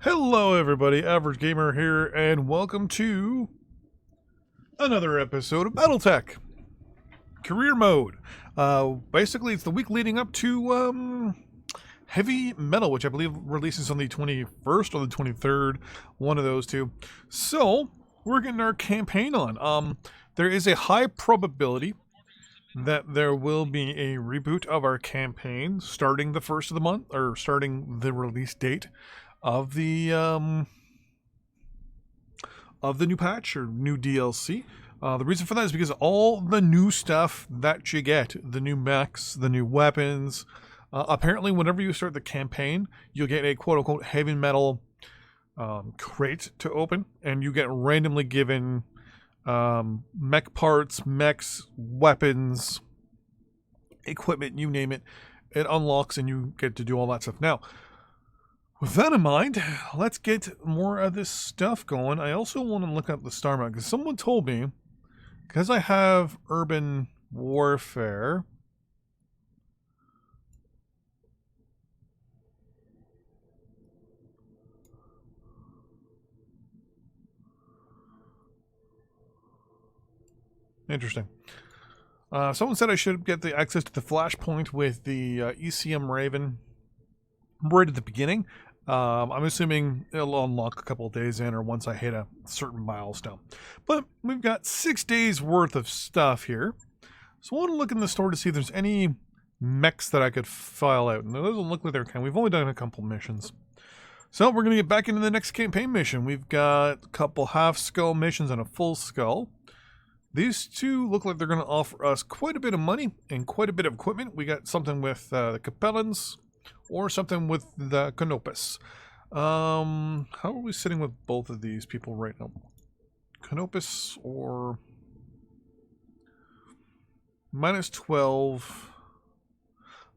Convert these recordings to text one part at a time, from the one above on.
Hello everybody, Average Gamer here, and welcome to another episode of Battletech Career Mode. Basically, it's the week leading up to Heavy Metal, which I believe releases on the 21st or the 23rd, one of those two. So, we're getting our campaign on. There is a high probability that there will be a reboot of our campaign starting the first of the month, or starting the release date of the new patch or new DLC. The reason for that is because all the new stuff that you get, the new mechs, the new weapons, apparently whenever you start the campaign, you'll get a quote-unquote heavy metal crate to open, and you get randomly given mech parts, mechs, weapons, equipment, you name it. It unlocks and you get to do all that stuff. Now, with that in mind, let's get more of this stuff going. I also want to look up the star map because someone told me, because I have urban warfare, interesting. Someone said I should get the access to the flashpoint with the ECM Raven right at the beginning. I'm assuming it'll unlock a couple of days in or once I hit a certain milestone. But we've got 6 days worth of stuff here. So I want to look in the store to see if there's any mechs that I could file out. And it doesn't look like there can. We've only done a couple missions. So we're going to get back into the next campaign mission. We've got a couple half skull missions and a full skull. These two look like they're going to offer us quite a bit of money and quite a bit of equipment. We got something with the Capellans or something with the Canopus. How are we sitting with both of these people right now? Canopus or -12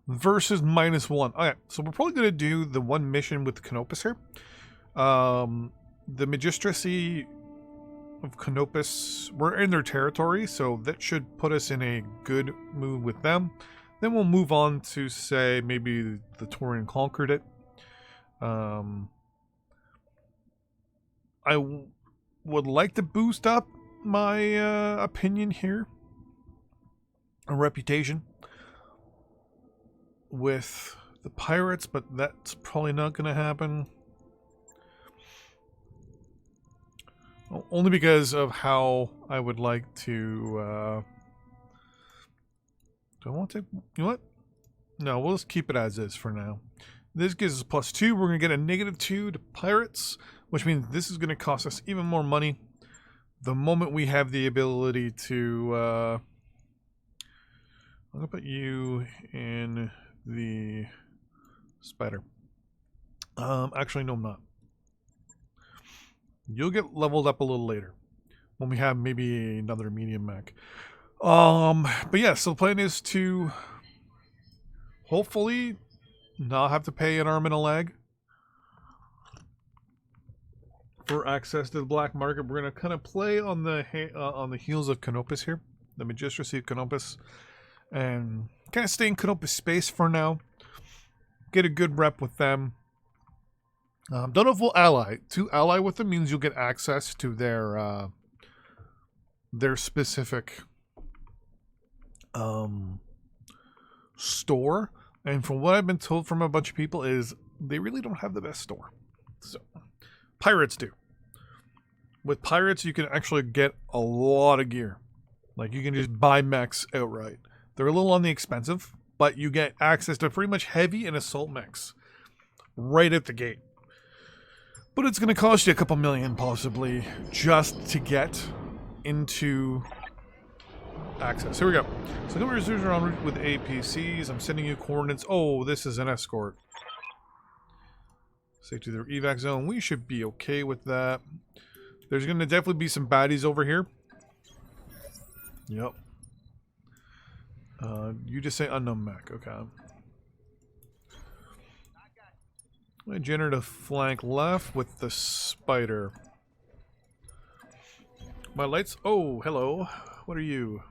versus -1. Okay, so we're probably going to do the one mission with the Canopus here. The Magistracy of Canopus, we're in their territory, so that should put us in a good mood with them. Then we'll move on to, say, maybe the Taurian conquered it. I would like to boost up my opinion here, a reputation with the pirates, but that's probably not going to happen. Only because of how I would like to... do I want to... You know what? No, we'll just keep it as is for now. This gives us +2. We're going to get a -2 to pirates, which means this is going to cost us even more money the moment we have the ability to... I'm going to put you in the spider. Actually, no, I'm not. You'll get leveled up a little later when we have maybe another medium mech. But yeah, so the plan is to hopefully not have to pay an arm and a leg for access to the black market. We're gonna kind of play on the heels of Canopus here, the Magistracy of Canopus, and kind of stay in Canopus space for now. Get a good rep with them. Don't know if we'll ally. To ally with them means you'll get access to their specific store, and from what I've been told from a bunch of people is they really don't have the best store. So pirates do. With pirates you can actually get a lot of gear. Like you can just buy mechs outright. They're a little on the expensive, but you get access to pretty much heavy and assault mechs right at the gate. But it's going to cost you a couple million possibly just to get into access. Here we go. So now we're zooming around with APCs. I'm sending you coordinates. Oh, this is an escort. Say to their evac zone. We should be okay with that. There's going to definitely be some baddies over here. Yep. You just say unknown mech. Okay. I generate a flank left with the spider. My lights. Oh, hello. What are you?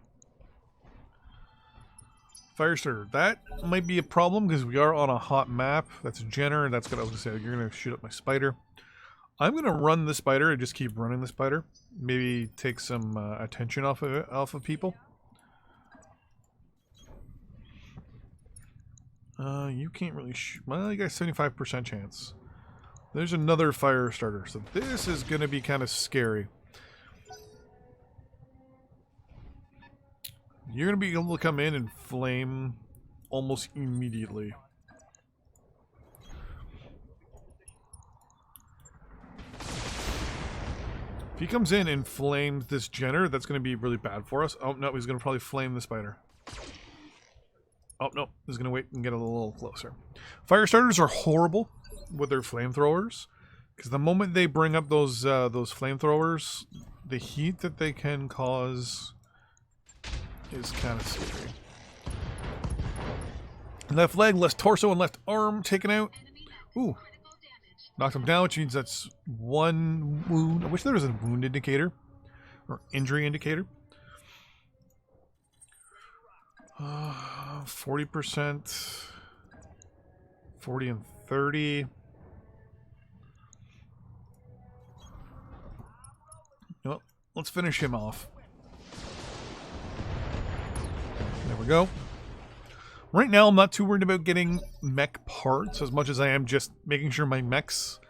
Fire starter. That might be a problem because we are on a hot map. That's a Jenner. That's what I was going to say. You're going to shoot up my spider. I'm going to run the spider and just keep running the spider. Maybe take some attention off of people. You can't really well, you got a 75% chance. There's another fire starter, so this is going to be kind of scary. You're going to be able to come in and flame almost immediately. If he comes in and flames this Jenner, that's going to be really bad for us. Oh, no, he's going to probably flame the spider. Oh, no, he's going to wait and get a little closer. Fire starters are horrible with their flamethrowers, because the moment they bring up those flamethrowers, the heat that they can cause is kind of scary. Left leg, left torso, and left arm taken out. Ooh. Knocked him down, which means that's one wound. I wish there was a wound indicator. Or injury indicator. 40%. 40 and 30. Well, let's finish him off. There we go. Right now, I'm not too worried about getting mech parts as much as I am just making sure my mechs,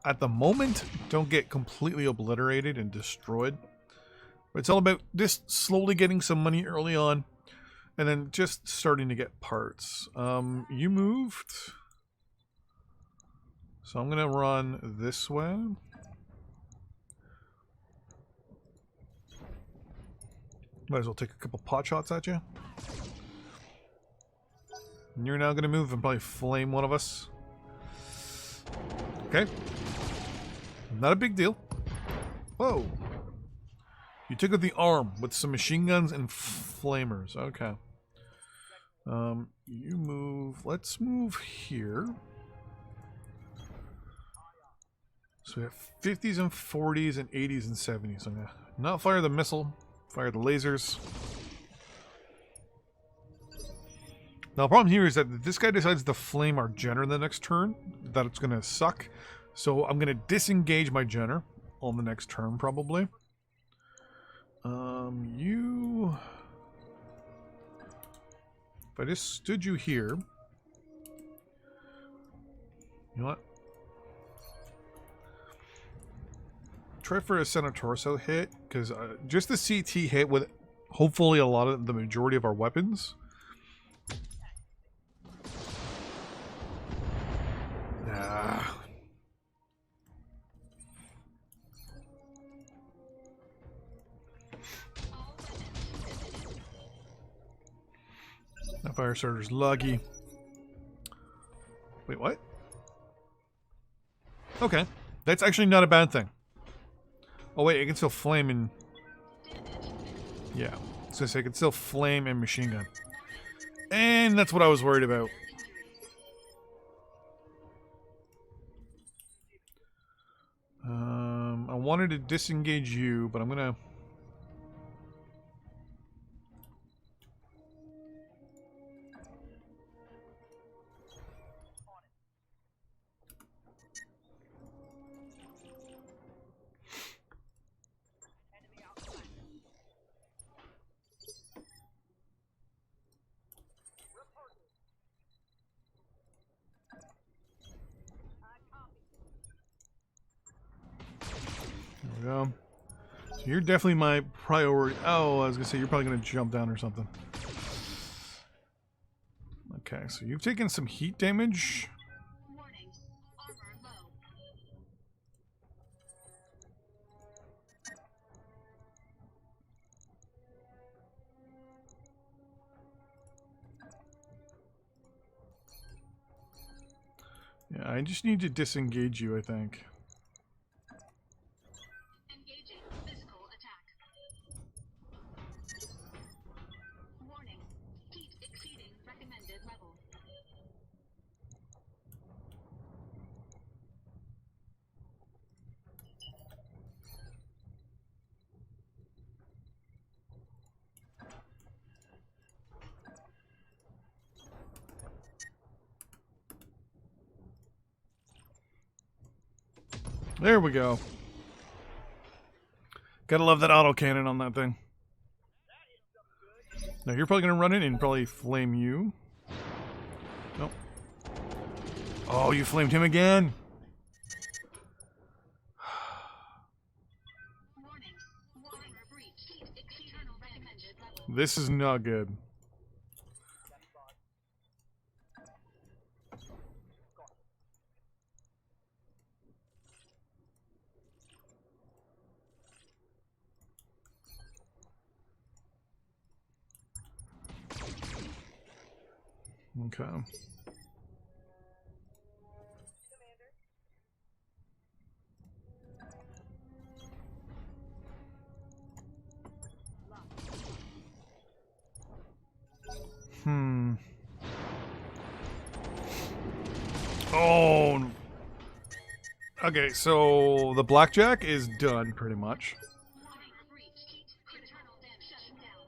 at the moment, don't get completely obliterated and destroyed. But it's all about just slowly getting some money early on, and then just starting to get parts. You moved. So I'm going to run this way. Might as well take a couple pot shots at you. And you're now going to move and probably flame one of us. Okay. Not a big deal. Whoa. You took out the arm with some machine guns and flamers. Okay. You move. Let's move here. So we have 50s and 40s and 80s and 70s. I'm going to not fire the missile. Fire the lasers. Now, the problem here is that if this guy decides to flame our Jenner the next turn, that it's going to suck. So I'm going to disengage my Jenner on the next turn, probably. You... If I just stood you here... You know what? Try for a center torso hit, because just the CT hit with hopefully a lot of the majority of our weapons... Nah. That fire starter's laggy. Wait, what? Okay. That's actually not a bad thing. Oh wait, it can still flame and... Yeah. So I can still flame and machine gun. And that's what I was worried about. I wanted to disengage you, but I'm gonna... There we go. So you're definitely my priority. Oh, I was gonna say you're probably gonna jump down or something. Okay, so you've taken some heat damage. Yeah, I just need to disengage you, I think. Engaging physical attack. Warning. Heat exceeding recommended level. There we go. Gotta love that autocannon on that thing. Now you're probably gonna run in and probably flame you. Nope. Oh, you flamed him again. Warning. Water breach. Heat external recommended level. This is not good. Okay. Oh. Okay, so the blackjack is done pretty much. Water breach. Heat internal dam shutting down.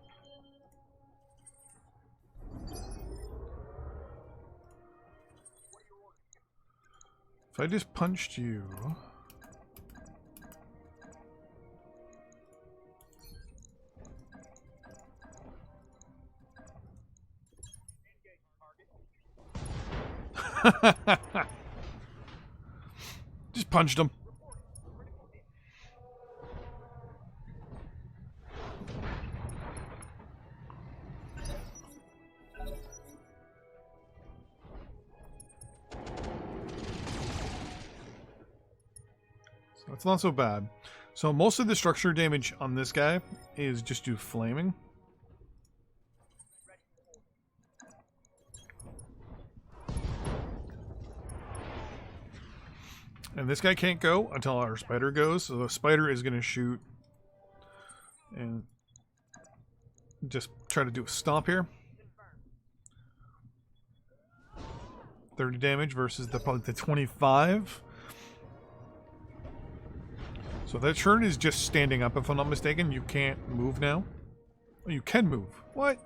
If I just punched you. Just punched him. So that's not so bad. So most of the structure damage on this guy is just due to flaming. And this guy can't go until our spider goes. So the spider is going to shoot and just try to do a stomp here. 30 damage versus probably the 25. So that turn is just standing up, if I'm not mistaken. You can't move now. Oh, you can move. What?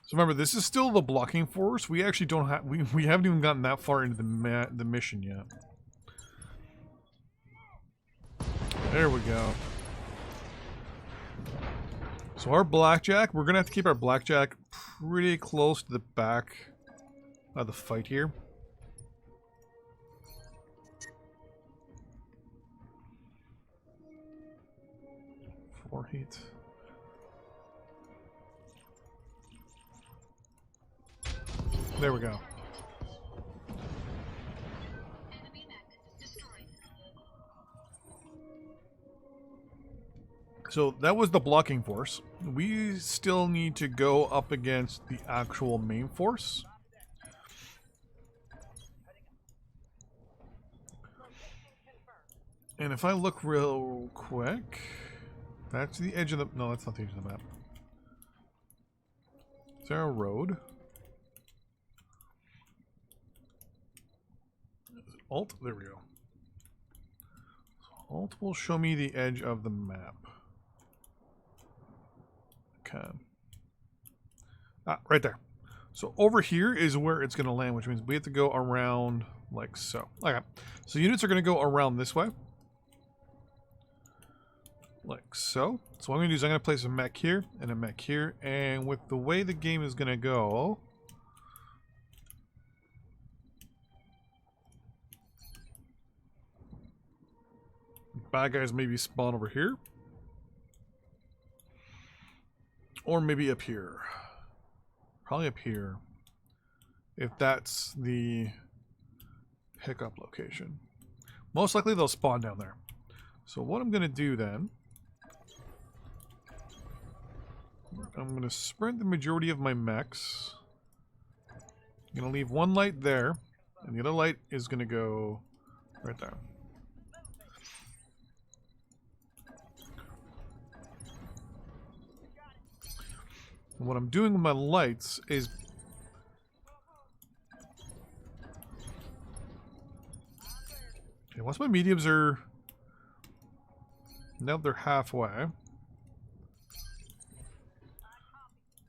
So remember, this is still the blocking force. We actually don't have. We haven't even gotten that far into the mission yet. There we go. So our blackjack, we're gonna have to keep our blackjack pretty close to the back of the fight here. Four heat. There we go. Enemy mech destroyed. So that was the blocking force. We still need to go up against the actual main force. And if I look real quick, that's the edge of the... No, that's not the edge of the map. Is there a road? Alt? There we go. So Alt will show me the edge of the map. Okay. Ah, right there. So over here is where it's going to land, which means we have to go around like so. Okay. So units are going to go around this way. Like so. So what I'm going to do is I'm going to place a mech here and a mech here. And with the way the game is going to go... bad guys maybe spawn over here. Or maybe up here. Probably up here. If that's the pickup location. Most likely they'll spawn down there. So what I'm going to do then... I'm going to sprint the majority of my mechs. I'm going to leave one light there. And the other light is going to go right there. And what I'm doing with my lights is... okay, once my mediums are... now they're halfway.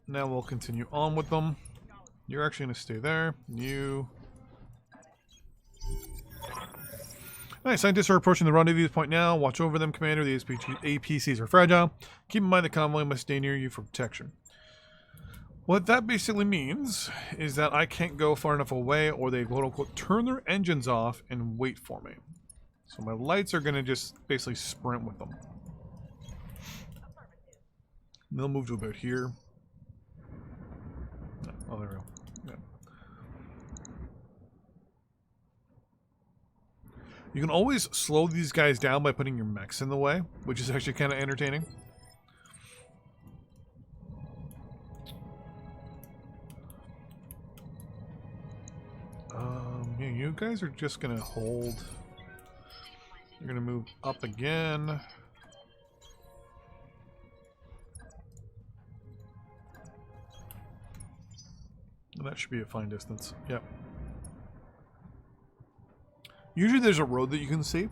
Now we'll continue on with them. You're actually going to stay there. You... Nice. Scientists are approaching the rendezvous point now. Watch over them, Commander. The APCs are fragile. Keep in mind the convoy must stay near you for protection. What that basically means is that I can't go far enough away, or they quote-unquote turn their engines off and wait for me. So my lights are going to just basically sprint with them. And they'll move to about here. Oh, there we go. Yeah. You can always slow these guys down by putting your mechs in the way, which is actually kind of entertaining. Yeah, you guys are just going to hold. You're going to move up again. And that should be a fine distance. Yep. Usually there's a road that you can see.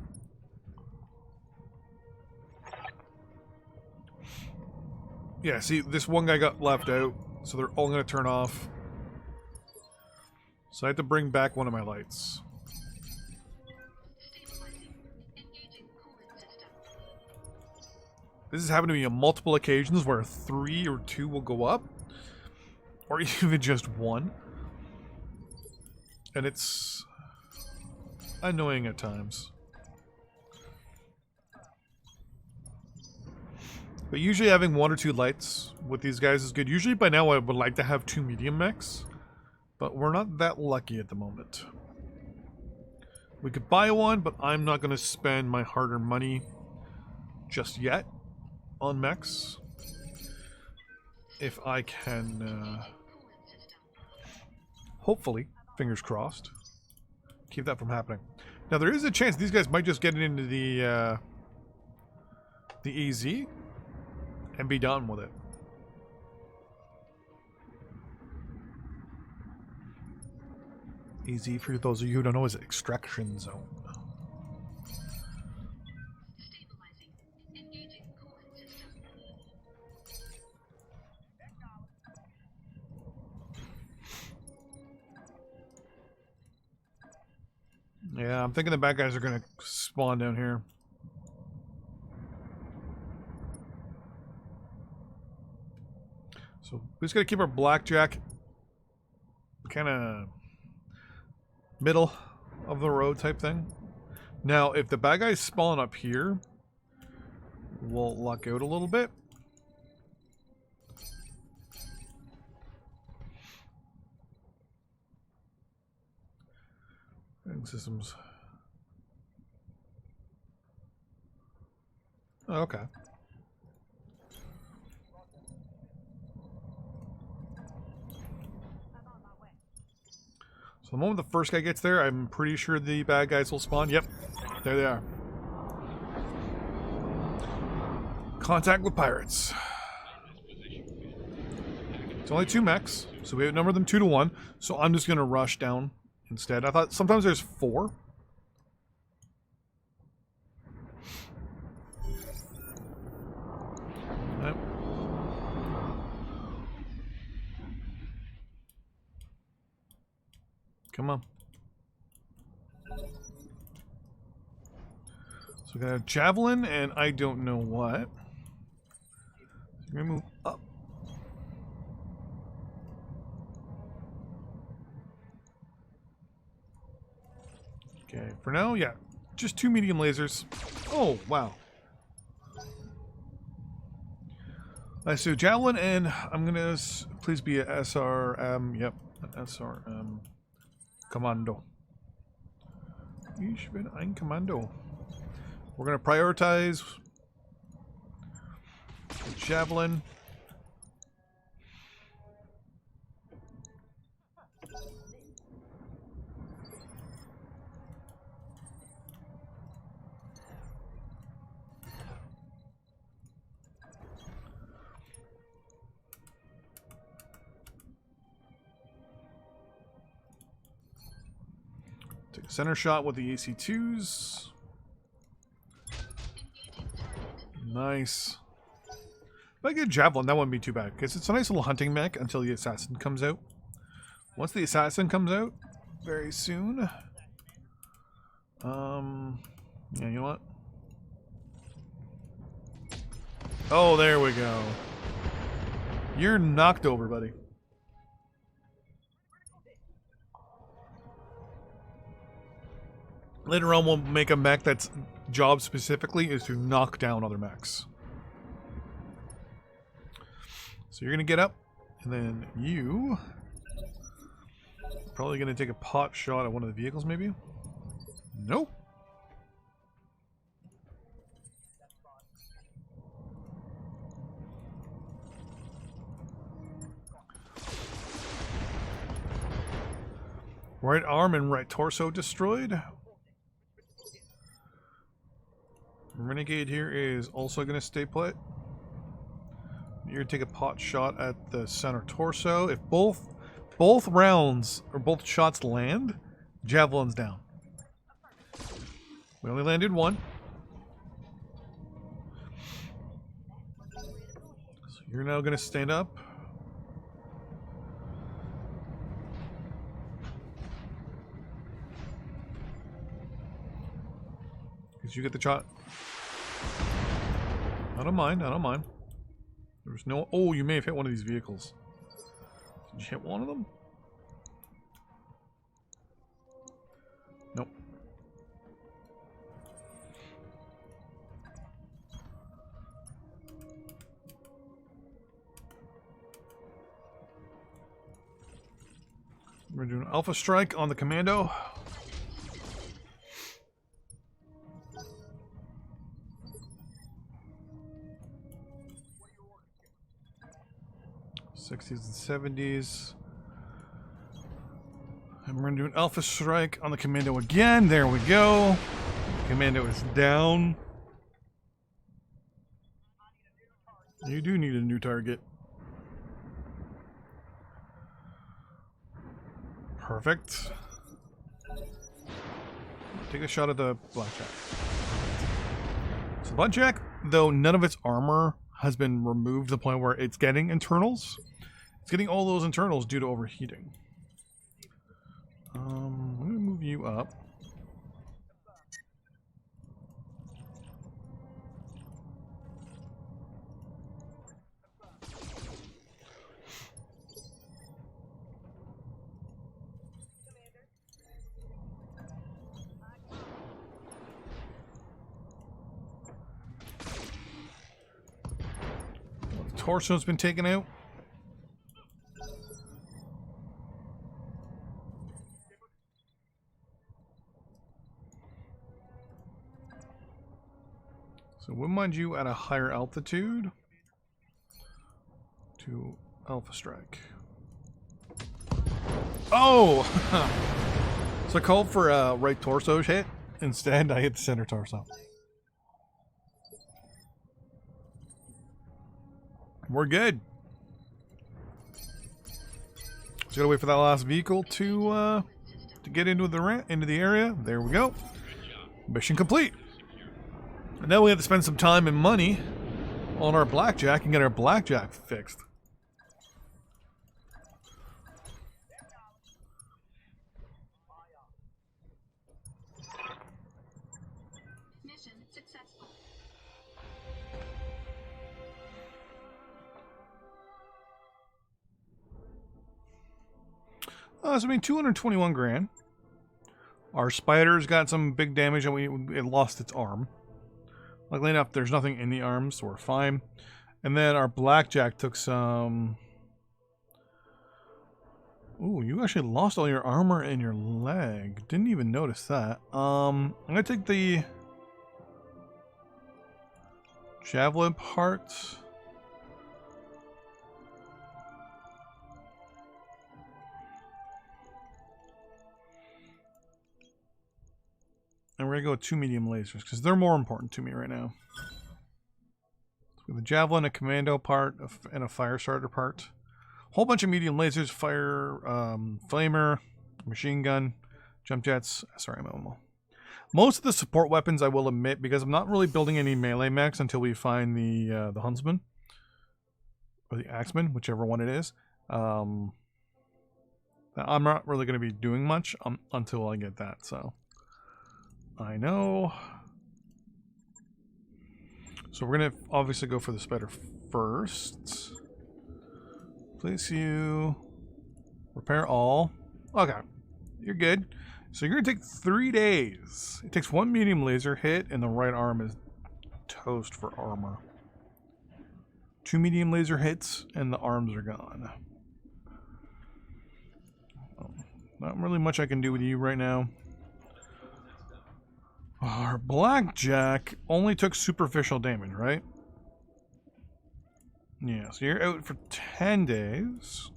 Yeah, see, this one guy got left out, so they're all going to turn off. So I have to bring back one of my lights. This has happened to me on multiple occasions where 3 or 2 will go up. Or even just 1. And it's annoying at times. But usually having 1 or 2 lights with these guys is good. Usually by now I would like to have 2 medium mechs. But we're not that lucky at the moment. We could buy one, but I'm not going to spend my hard-earned money just yet on mechs. If I can, hopefully, fingers crossed, keep that from happening. Now there is a chance these guys might just get into the EZ and be done with it. EZ, for those of you who don't know, is extraction zone. Yeah, I'm thinking the bad guys are going to spawn down here. So we just got to keep our blackjack kind of middle of the road type thing. Now, if the bad guys spawn up here, we'll luck out a little bit. Systems. Oh, okay. So the moment the first guy gets there, I'm pretty sure the bad guys will spawn. Yep, there they are. Contact with pirates. It's only 2 mechs, so we outnumber them 2 to 1. So I'm just gonna rush down instead. I thought sometimes there's 4. Yep. Come on. So we got a javelin and I don't know what. So we're gonna move up. Okay, for now, yeah. Just 2 medium lasers. Oh, wow. I see javelin, and I'm gonna please be a SRM. Yep, SRM Commando. Ich bin ein Kommando. We're gonna prioritize the javelin. Take a center shot with the AC-2s. Nice. If I get a javelin, that wouldn't be too bad, because it's a nice little hunting mech until the assassin comes out. Once the assassin comes out, very soon. Yeah, you know what? Oh, there we go. You're knocked over, buddy. Later on, we'll make a mech that's job specifically is to knock down other mechs. So you're gonna get up, and then you probably gonna take a pot shot at one of the vehicles, maybe. Nope. Right arm and right torso destroyed. Renegade here is also going to stay put. You're going to take a pot shot at the center torso. If both rounds or both shots land, Javelin's down. We only landed one. So you're now going to stand up. Because you get the shot. I don't mind, I don't mind. There's no... Oh, you may have hit one of these vehicles. Did you hit one of them? Nope. We're doing Alpha Strike on the Commando. '60s and '70s. And we're going to do an Alpha Strike on the Commando again. There we go. Commando is down. You do need a new target. Perfect. Take a shot at the Blackjack. So Blackjack, though none of its armor has been removed to the point where it's getting internals. It's getting all those internals due to overheating. I'm going to move you up. The torso's been taken out. So we'll mind you at a higher altitude to Alpha Strike. Oh! So I called for a right torso hit. Instead, I hit the center torso. We're good. Just gotta wait for that last vehicle to get into the area. There we go. Mission complete. And now we have to spend some time and money on our Blackjack and get our Blackjack fixed. Mission successful. So I mean, 221 grand. Our Spider's got some big damage and it lost its arm. Luckily enough, there's nothing in the arms, so we're fine. And then our Blackjack took some... Ooh, you actually lost all your armor and your leg. Didn't even notice that. I'm gonna take the Javelin parts. And we're going to go with 2 medium lasers, because they're more important to me right now. So we have the Javelin, a Commando part, and a Fire Starter part. Whole bunch of medium lasers, Fire, Flamer, Machine Gun, Jump Jets, SRM. Most of the support weapons, I will admit, because I'm not really building any melee mechs until we find the Huntsman. Or the Axeman, whichever one it is. That I'm not really going to be doing much until I get that, so. I know. So we're going to obviously go for the spider first. Place you. Repair all. Okay. You're good. So you're going to take 3 days. It takes 1 medium laser hit, and the right arm is toast for armor. 2 medium laser hits, and the arms are gone. Not really much I can do with you right now. Our blackjack only took superficial damage, right? Yeah, so you're out for 10 days.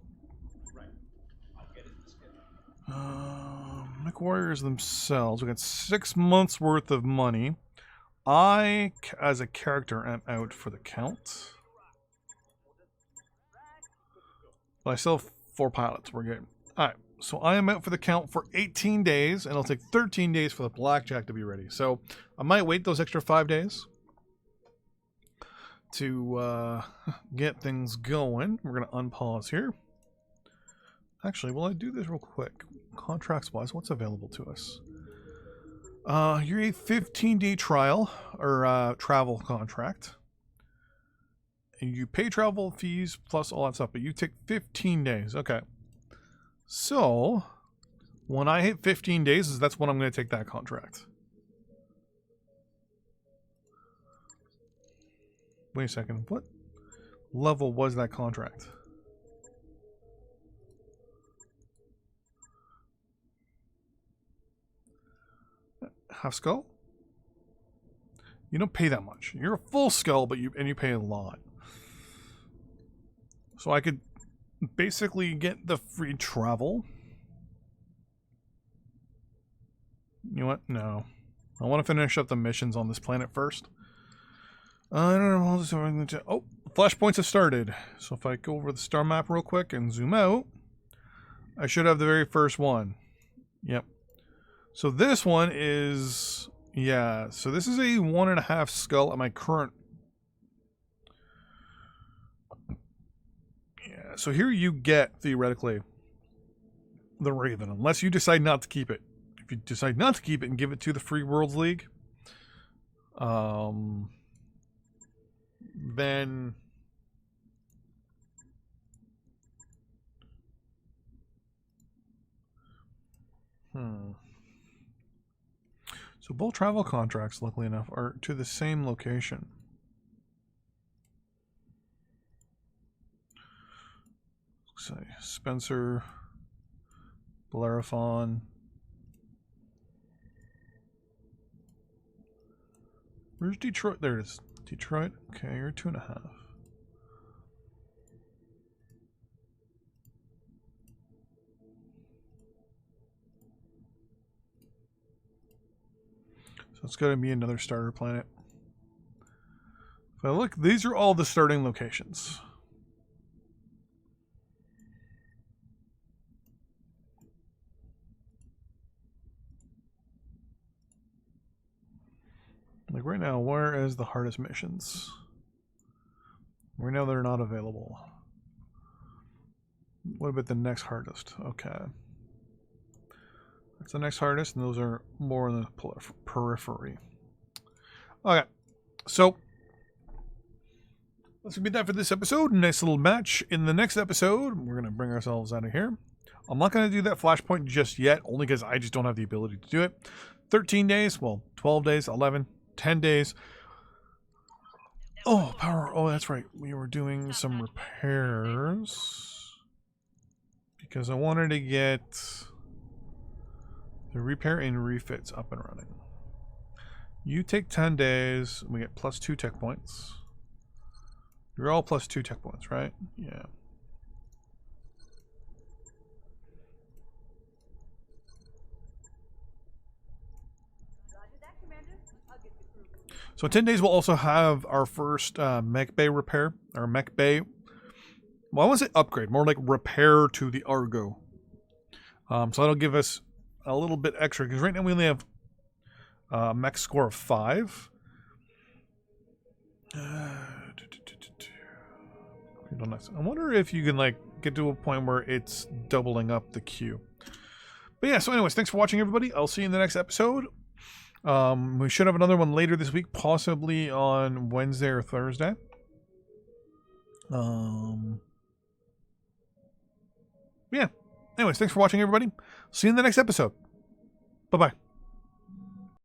Mech warriors themselves, we got 6 months worth of money. I, as a character, am out for the count. But I still have 4 pilots. We're good. Alright, so I am out for the count for 18 days, and it'll take 13 days for the blackjack to be ready. So I might wait those extra 5 days to get things going. We're going to unpause here. Actually, will I do this real quick? Contracts-wise, what's available to us? You're a 15-day trial, or travel contract. And you pay travel fees plus all that stuff, but you take 15 days. Okay. So, when I hit 15 days, that's when I'm going to take that contract. Wait a second. What level was that contract? Half skull? You don't pay that much. You're a full skull, but you pay a lot. So I could basically get the free travel. You know what? No. I want to finish up the missions on this planet first. I don't know. I'll just oh, flashpoints have started. So if I go over the star map real quick and zoom out, I should have the very first one. Yep. So this one is, yeah. So this is a 1.5 skull at my current. Yeah. So here you get theoretically the Raven, unless you decide not to keep it. If you decide not to keep it and give it to the Free Worlds League, then so both travel contracts, luckily enough, are to the same location. Say Spencer, Bellerophon. Where's Detroit? There it is. Detroit. Okay, you're 2.5. So it's going to be another starter planet. If I look, these are all the starting locations. Like right now, where is the hardest missions? Right now they're not available. What about the next hardest? Okay. That's the next hardest, and those are more in the periphery. Okay. So, that's going to be that for this episode. Nice little match. In the next episode, we're going to bring ourselves out of here. I'm not going to do that flashpoint just yet, only because I just don't have the ability to do it. 13 days, well, 12 days, 11, 10 days. Oh, power. Oh, that's right. We were doing some repairs. Because I wanted to get the repair and refits up and running. You take 10 days. We get plus 2 tech points. You're all plus 2 tech points, right? Yeah. So in 10 days, we'll also have our first mech bay repair, or mech bay. Well, I want to say upgrade, more like repair to the Argo. So that'll give us a little bit extra, because right now we only have a mech score of 5. Nice. I wonder if you can like get to a point where it's doubling up the queue. But yeah, so anyways, thanks for watching, everybody. I'll see you in the next episode. We should have another one later this week, possibly on Wednesday or Thursday. Yeah. Anyways, thanks for watching, everybody. See you in the next episode. Bye-bye.